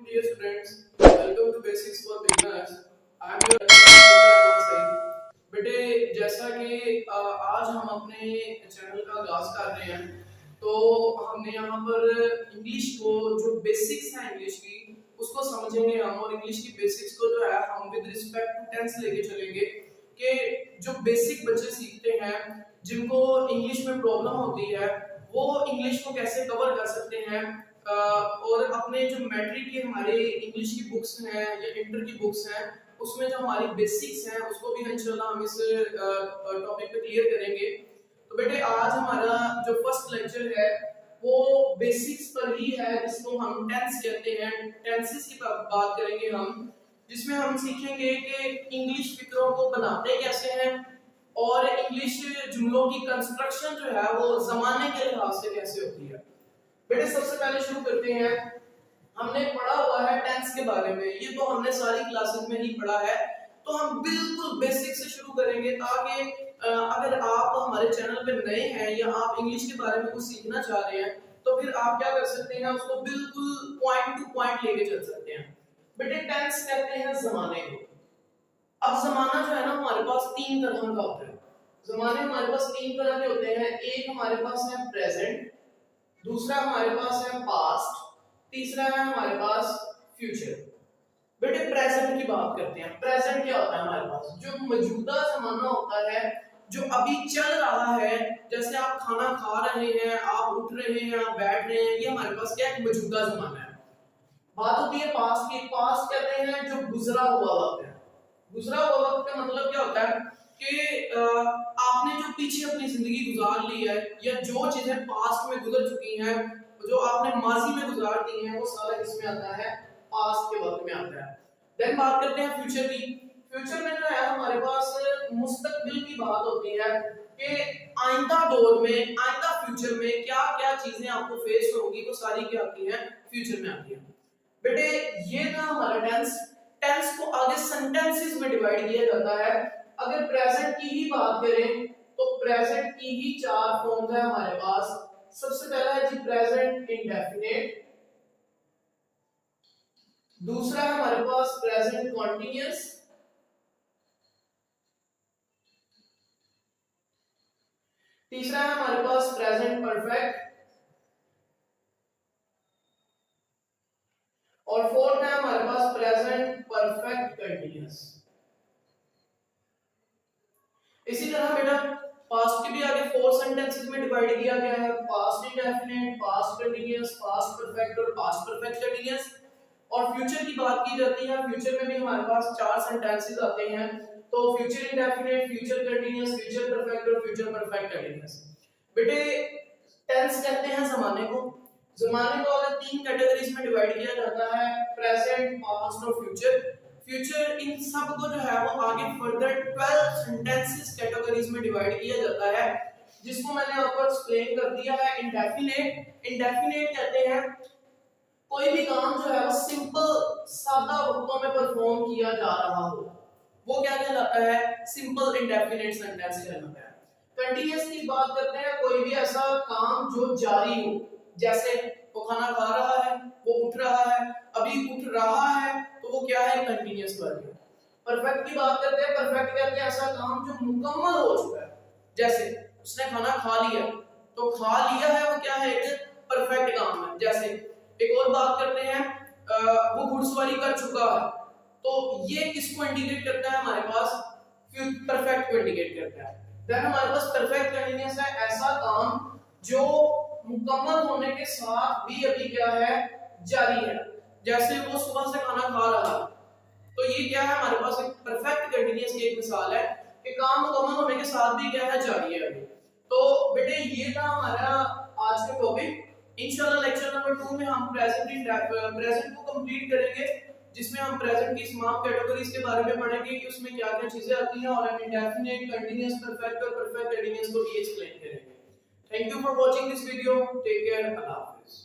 dear students. Welcome to Basics for Beginners. I am your Rahman. बेटे जैसा कि आज हम अपने चैनल का आगाज कर रहे हैं, तो हमने यहाँ पर इंग्लिश को जो बेसिक्स हैं इंग्लिश की उसको समझेंगे हम, और इंग्लिश की बेसिक्स को जो है हम विद रिस्पेक्ट टू टेंस लेके चलेंगे कि जो बेसिक बच्चे सीखते हैं जिनको इंग्लिश में प्रॉब्लम होती है वो इंग्लिश को कैसे कवर कर सकते हैं, और अपने जो मैट्रिक की हमारे इंग्लिश की बुक्स हैं या इंटर की बुक्स हैं उसमें जो हमारी बेसिक्स हैं उसको भी इंशाल्लाह हम इस टॉपिक पे क्लियर करेंगे। तो बेटे आज हमारा जो फर्स्ट लेक्चर है वो बेसिक्स पर ही है, जिसको हम टेंस कहते हैं। टेंसेस की बात करेंगे हम, जिसमें हम सीखेंगे कि इंग्लिश फिक्रों को बनाते कैसे हैं और इंग्लिश जुमलों की कंस्ट्रक्शन जो है वो जमाने के लिहाज से कैसे होती है। बेटे सबसे पहले शुरू करते हैं, हमने पढ़ा हुआ है टेंस के बारे में, ये तो हमने सारी क्लासेस में ही पढ़ा है, तो हम बिल्कुल बेसिक से शुरू करेंगे ताकि अगर आप हमारे चैनल पे नए हैं या आप इंग्लिश के बारे में कुछ सीखना चाह रहे हैं तो फिर आप क्या कर सकते हैं, उसको बिल्कुल पॉइंट टू पॉइंट लेके चल सकते हैं। बेटे टेंस कहते हैं जमाने को। अब जमाना जो है ना हमारे पास तीन तरह का होता है। जमाने हमारे पास तीन तरह के होते हैं, एक हमारे पास है प्रेजेंट, दूसरा हमारे पास है पास्ट, तीसरा है हमारे पास फ्यूचर। बेटे प्रेजेंट की बात करते हैं। प्रेजेंट क्या होता है हमारे पास, जो मौजूदा जमाना होता है, जो अभी चल रहा है, जैसे आप खाना खा रहे हैं, आप उठ रहे हैं, आप बैठ रहे हैं, ये हमारे पास क्या है, मौजूदा जमाना है। बात होती है पास्ट की। पास्ट कहते हैं जो गुजरा हुआ वक्त है। गुजरा हुआ वक्त का मतलब क्या होता है कि आपने जो पीछे अपनी जिंदगी गुजार ली है या जो चीजें पास्ट में गुजर चुकी हैं, जो आपने माजी में गुजार दी हैं, वो सारा किसमें आता है, पास्ट के वक्त में आता है। देन बात करते हैं फ्यूचर की। फ्यूचर में जो है हमारे पास मुस्तकबिल की बात होती है कि आइंदा दौर में, आइंदा फ्यूचर में क्या क्या चीजें आपको फेस होंगी, वो सारी क्या आती है, फ्यूचर में आती है। बेटे ये था हमारा टेंस। टेंस को आगे सेंटेंसेस में डिवाइड किया जाता है। अगर प्रेजेंट की ही बात करें तो प्रेजेंट की ही चार फॉर्म्स है हमारे पास। सबसे पहला है जी प्रेजेंट इंडेफिनिट, दूसरा है हमारे पास प्रेजेंट कॉन्टिन्यूअस, तीसरा है हमारे पास प्रेजेंट परफेक्ट, और फोर्थ है हमारे पास प्रेजेंट परफेक्ट कंटिन्यूअस। इसी तरह बेटा पास्ट के भी आगे फोर सेंटेंसेस में डिवाइड किया गया है, past indefinite, past continuous, past perfect और पास्ट परफेक्ट कंटिन्यूअस। और फ्यूचर की बात की जाती है, फ्यूचर में भी हमारे पास चार सेंटेंसेस आते हैं, तो future indefinite, future continuous, future perfect और फ्यूचर परफेक्ट कंटिन्यूअस। बेटे टेंस कहते हैं जमाने को। जमाने को अगर तीन कैटेगरीज में डिवाइड किया जाता है, प्रेजेंट, पास्ट और फ्यूचर। फ्यूचर इन सब को जो है वो आगे फर्दर 12 सेंटेंसेस कैटेगरीज में डिवाइड किया जाता है, जिसको मैंने आपको एक्सप्लेन कर दिया है। इंडेफिनिट, इंडेफिनिट कहते हैं कोई भी काम जो है वो सिंपल सादा वक्तों में परफॉर्म किया जा रहा हो, वो क्या कहलाता है, सिंपल इंडेफिनिट सेंटेंस कहलाता है। कंटीन्यूअस की बात करते हैं, कोई भी ऐसा काम जो जारी हो, जैसे वो खाना खा रहा है, वो उठ रहा है, अभी उठ रहा है, तो वो क्या है, कंटीन्यूअस वर्ब है। परफेक्ट की बात करते हैं, परफेक्ट कहते हैं ऐसा काम जो मुकम्मल हो चुका है, जैसे उसने खाना खा लिया, तो खा लिया है वो क्या है, एक परफेक्ट काम है। जैसे एक और बात करते हैं, वो घुड़सवारी कर चुका है, तो ये किसको इंडिकेट करता है, हमारे पास परफेक्ट को इंडिकेट करता है। देन हमारे पास परफेक्ट कंटीन्यूअस है, ऐसा काम जो मुकम्मल होने के साथ भी अभी क्या है, जारी है। जैसे वो सुबह से खाना खा रहा है, तो ये क्या है, हमारे पास एक परफेक्ट कंटीन्यूअस की एक मिसाल है कि काम मुकम्मल होने के साथ भी क्या है, जारी है अभी। तो बेटे ये था हमारा आज का टॉपिक। इंशाल्लाह लेक्चर नंबर 2 में हम प्रेजेंट को कंप्लीट करेंगे, जिसमें हम प्रेजेंट की तमाम कैटेगरीज के बारे में पढ़ेंगे कि उसमें क्या-क्या चीजें आती हैं, और हम इंडेफिनिट, कंटीन्यूअस, परफेक्ट और परफेक्ट कंटीन्यूअस को भी एक्सप्लेन करेंगे। Thank you for watching this video, take care, अल्लाह हाफिज़।